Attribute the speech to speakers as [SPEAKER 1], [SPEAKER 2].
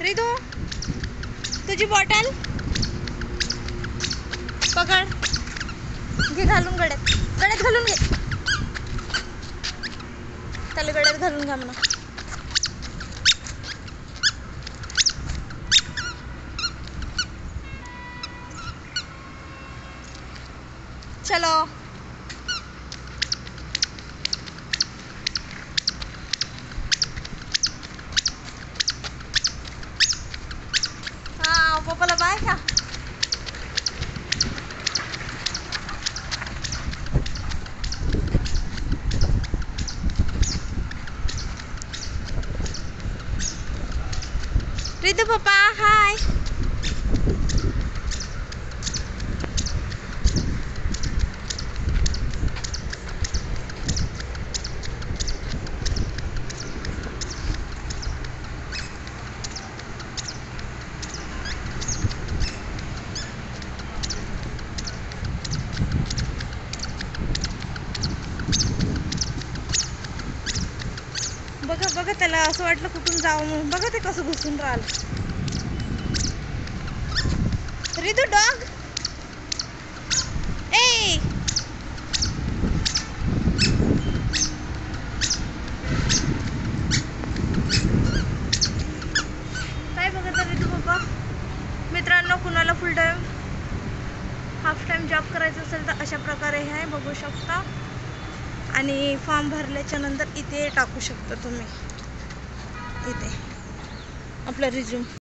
[SPEAKER 1] रितू तुझी बॉटल पकड, घे घालून गड्यात घालून घे, त्याला गड्यात घालून घ्या म्हणा. चलो हाँ पप्पाला बाय का. रितू पप्पा हाय. बघा बघा त्याला असं वाटलं कुठून जावं म्हणून. बघा ते कसं घुसून राहिलं. रितू डॉग ए काय बघत रितू पप्पा. मित्रांनो कुणाला फुल टाइम हाफ टाइम जॉब करायचं असेल तर अशा प्रकारे हे बघू शकता. आणि फॉर्म भरल्याच्या नंतर इथे टाकू शकता तुम्ही, इथे आपला रिझ्यूम.